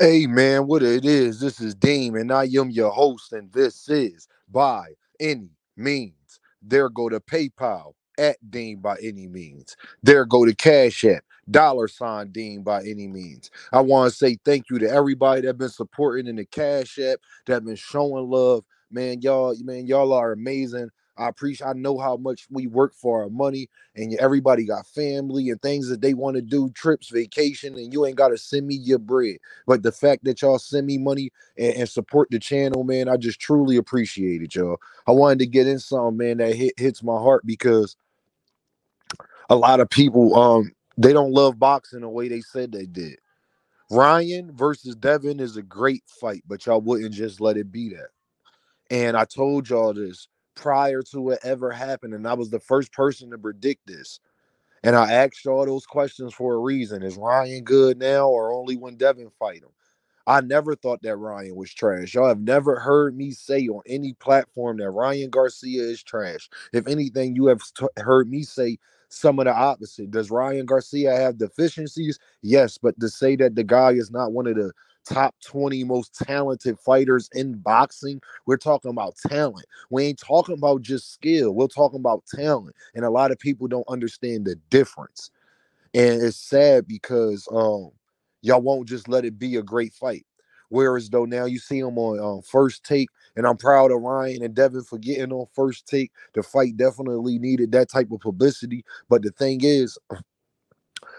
Hey man, what it is? This is Deem, and I am your host, and this is By Any Means. There go to PayPal at Deem by any means. There go to Cash App, $Deem by any means. I want to say thank you to everybody that been supporting in the Cash App, that been showing love. Man, y'all are amazing. I appreciate. I know how much we work for our money, and everybody got family and things that they want to do, trips, vacation, and you ain't gotta send me your bread. But the fact that y'all send me money and support the channel, man, I just truly appreciate it, y'all. I wanted to get in something, man, that hits my heart because a lot of people, they don't love boxing the way they said they did. Ryan versus Devin is a great fight, but y'all wouldn't just let it be that. And I told y'all this prior to it ever happening. And I was the first person to predict this. And I asked all those questions for a reason. Is Ryan good now or only when Devin fight him? I never thought that Ryan was trash. Y'all have never heard me say on any platform that Ryan Garcia is trash. If anything, you have heard me say some of the opposite. Does Ryan Garcia have deficiencies? Yes, but to say that the guy is not one of the top 20 most talented fighters in boxing, we're talking about talent. We ain't talking about just skill. We're talking about talent. And a lot of people don't understand the difference. And it's sad because y'all won't just let it be a great fight. Whereas though now you see him on First Take, and I'm proud of Ryan and Devin for getting on First Take. The fight definitely needed that type of publicity. But the thing is,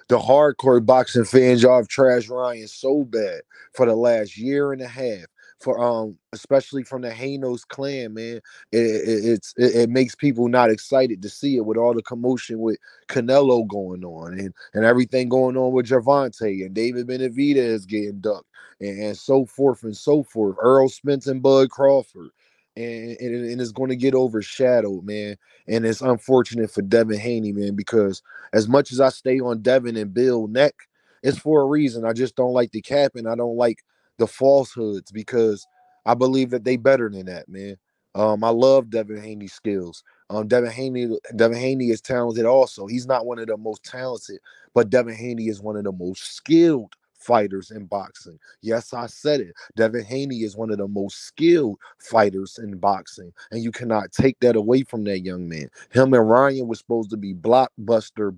the hardcore boxing fans, y'all have trashed Ryan so bad for the last year and a half. For especially from the Hanos clan, man, it makes people not excited to see it with all the commotion with Canelo going on and everything going on with Gervonta and David Benavidez is getting ducked and so forth and so forth. Earl Spence and Bud Crawford. And it's going to get overshadowed, man. And it's unfortunate for Devin Haney, man, because as much as I stay on Devin and Bill Neck, it's for a reason. I just don't like the cap and I don't like the falsehoods because I believe that they better than that, man. I love Devin Haney's skills. Devin Haney is talented also. He's not one of the most talented, but Devin Haney is one of the most skilled fighters in boxing. Yes, I said it. Devin Haney is one of the most skilled fighters in boxing, and you cannot take that away from that young man. Him and Ryan was supposed to be blockbuster,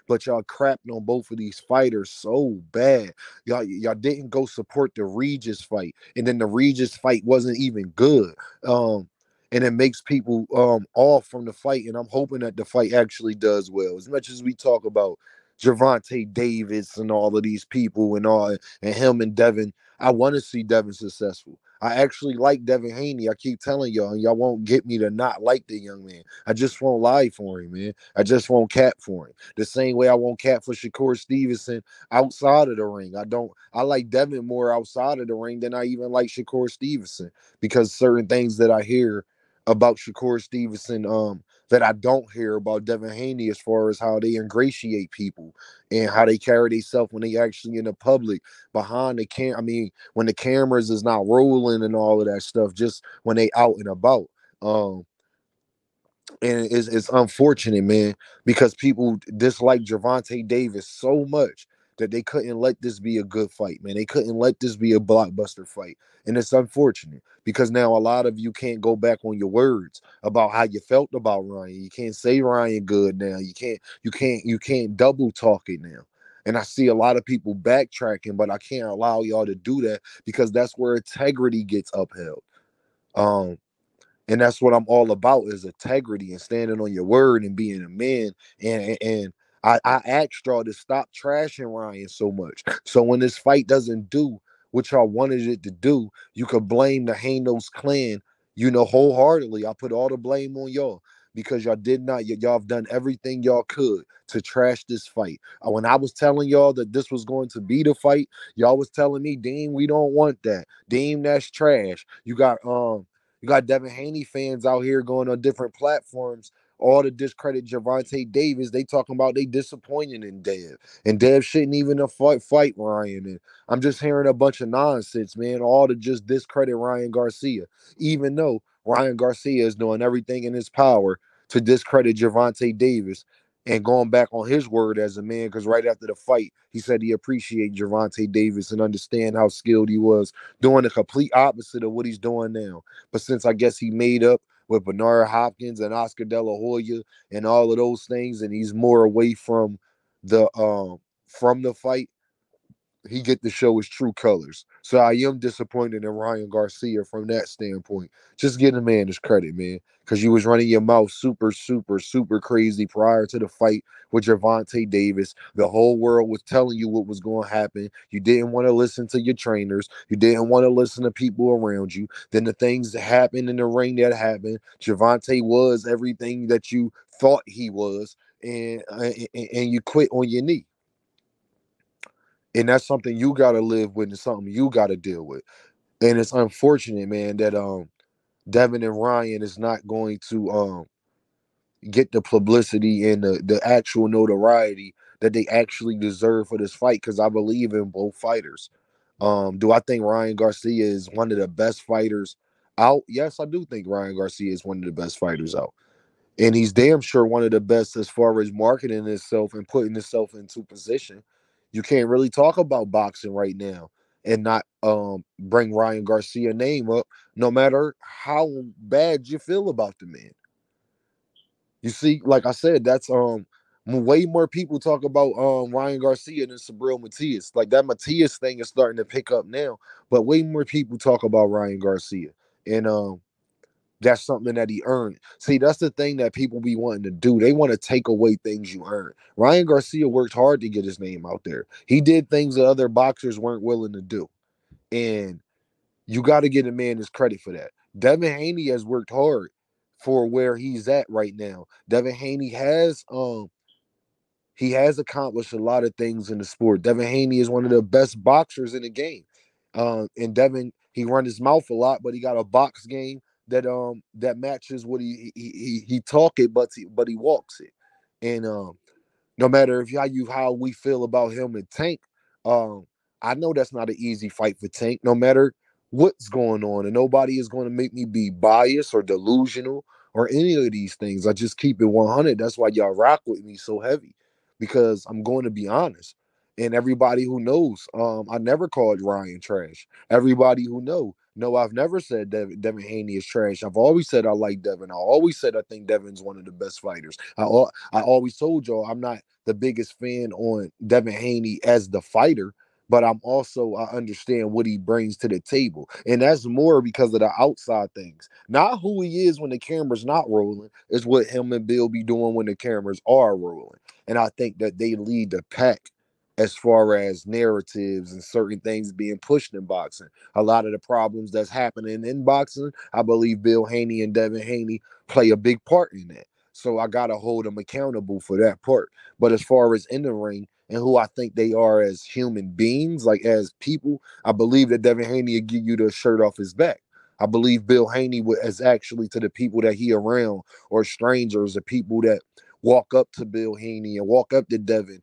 but y'all crapped on both of these fighters so bad. Y'all didn't go support the Regis fight, and then the Regis fight wasn't even good. And it makes people off from the fight, and I'm hoping that the fight actually does well. As much as we talk about Gervonta Davis and all of these people and him and Devin, I want to see Devin successful. I actually like Devin Haney. I keep telling y'all, and y'all won't get me to not like the young man. I just won't lie for him, man. I just won't cap for him. The same way I won't cap for Shakur Stevenson outside of the ring. I like Devin more outside of the ring than I even like Shakur Stevenson because certain things that I hear about Shakur Stevenson that I don't hear about Devin Haney as far as how they ingratiate people and how they carry themselves when they actually in the public behind the I mean, when the cameras is not rolling and all of that stuff, just when they out and about. Um, and it's unfortunate, man, because people dislike Gervonta Davis so much that they couldn't let this be a good fight, man. They couldn't let this be a blockbuster fight. And it's unfortunate because now a lot of you can't go back on your words about how you felt about Ryan. You can't say Ryan good now. You can't double talk it now. And I see a lot of people backtracking, but I can't allow y'all to do that because that's where integrity gets upheld. Um, and that's what I'm all about is integrity and standing on your word and being a man. And I asked y'all to stop trashing Ryan so much. So when this fight doesn't do what y'all wanted it to do, you could blame the Hanos clan, wholeheartedly. I put all the blame on y'all because y'all did not, y'all have done everything y'all could to trash this fight. When I was telling y'all that this was going to be the fight, y'all was telling me, Dean, we don't want that. Dean, that's trash. You got Devin Haney fans out here going on different platforms, all to discredit Gervonta Davis. They talking about they disappointed in Dev. And Dev shouldn't even have fight Ryan. And I'm just hearing a bunch of nonsense, man, all to just discredit Ryan Garcia. Even though Ryan Garcia is doing everything in his power to discredit Gervonta Davis. And going back on his word as a man, because right after the fight, he said he appreciated Gervontadavis and understand how skilled he was, doing the complete opposite of what he's doing now. But since I guess he made up with Bernard Hopkins and Oscar De La Hoya and all of those things, and he's more away from the fight, he get to show his true colors. So I am disappointed in Ryan Garcia from that standpoint. Just give the man his credit, man, because you was running your mouth super, super, super crazy prior to the fight with Gervontadavis. The whole world was telling you what was going to happen. You didn't want to listen to your trainers. You didn't want to listen to people around you. Then the things that happened in the ring that happened, Gervonta was everything that you thought he was, and you quit on your knee. And that's something you gotta live with and something you gotta deal with. And it's unfortunate, man, that Devin and Ryan is not going to get the publicity and the actual notoriety that they actually deserve for this fight, because I believe in both fighters. Do I think Ryan Garcia is one of the best fighters out? Yes, I do think Ryan Garcia is one of the best fighters out. And he's damn sure one of the best as far as marketing himself and putting himself into position. You can't really talk about boxing right now and not bring Ryan Garcia name up, no matter how bad you feel about the man. You see, like I said, that's way more people talk about Ryan Garcia than Sabril Matias. Like that Matias thing is starting to pick up now, but way more people talk about Ryan Garcia. And that's something that he earned. See, that's the thing that people be wanting to do. They want to take away things you earn. Ryan Garcia worked hard to get his name out there. He did things that other boxers weren't willing to do. And you got to give a man his credit for that. Devin Haney has worked hard for where he's at right now. Devin Haney has accomplished a lot of things in the sport. Devin Haney is one of the best boxers in the game. And Devin, he run his mouth a lot, but he got a box game that matches what he talk it, but he walks it. And no matter if how we feel about him and Tank, um, I know that's not an easy fight for Tank, no matter what's going on. And nobody is going to make me be biased or delusional or any of these things. I just keep it 100. That's why y'all rock with me so heavy, because I'm going to be honest. And everybody who knows, I never called Ryan trash. Everybody who no, I've never said Devin Haney is trash. I've always said I like Devin. I always said I think Devin's one of the best fighters. I always told y'all I'm not the biggest fan on Devin Haney as the fighter, but I understand what he brings to the table. And that's more because of the outside things. Not who he is when the camera's not rolling, is what him and Bill be doing when the cameras are rolling. And I think that they lead the pack as far as narratives and certain things being pushed in boxing. A lot of the problems that's happening in boxing, I believe Bill Haney and Devin Haney play a big part in that. So I gotta hold them accountable for that part. But as far as in the ring and who I think they are as human beings, like as people, I believe that Devin Haney will give you the shirt off his back. I believe Bill Haney is actually, to the people that he around or strangers, the people that walk up to Bill Haney and walk up to Devin.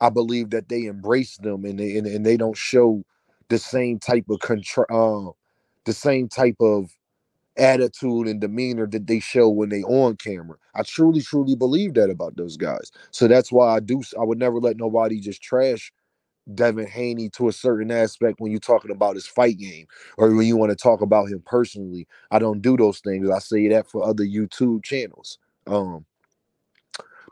I believe that they embrace them, and they don't show the same type of the same type of attitude and demeanor that they show when they on camera. I truly, truly believe that about those guys. So that's why I would never let nobody just trash Devin Haney to a certain aspect when you're talking about his fight game or when you want to talk about him personally. I don't do those things. I say that for other YouTube channels.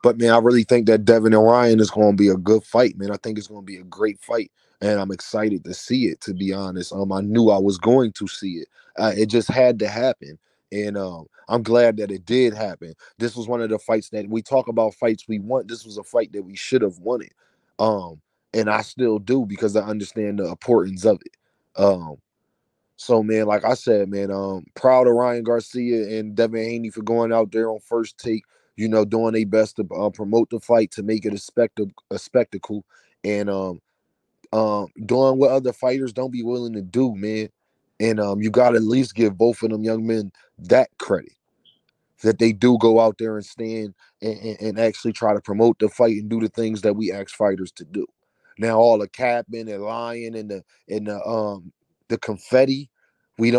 But man, I really think that Devin and Ryan is going to be a good fight, man. I think it's going to be a great fight, and I'm excited to see it. To be honest, I knew I was going to see it. It just had to happen, and I'm glad that it did happen. This was one of the fights that we talk about. Fights we want. This was a fight that we should have won it, and I still do because I understand the importance of it. So man, like I said, man, proud of Ryan Garcia and Devin Haney for going out there on first take, doing their best to promote the fight, to make it a spectacle, and doing what other fighters don't be willing to do, man. And you got to at least give both of them young men that credit, that they do go out there and stand and actually try to promote the fight and do the things that we ask fighters to do. Now all the capping and lying and the confetti, we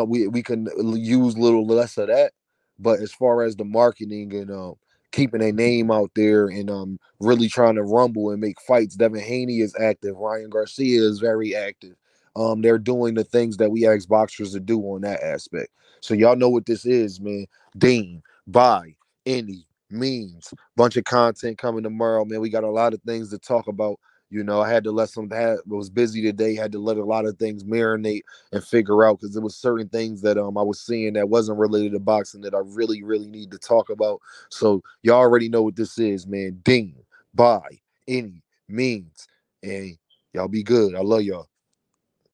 can use a little less of that. But as far as the marketing and keeping a name out there and really trying to rumble and make fights. Devin Haney is active. Ryan Garcia is very active. They're doing the things that we ask boxers to do on that aspect. So y'all know what this is, man. Deem by any means. Bunch of content coming tomorrow, man. We got a lot of things to talk about. You know, I had to let some that was busy today, had to let a lot of things marinate and figure out because there was certain things that I was seeing that wasn't related to boxing that I really, really need to talk about. So y'all already know what this is, man. Deem by any means. And y'all be good. I love y'all.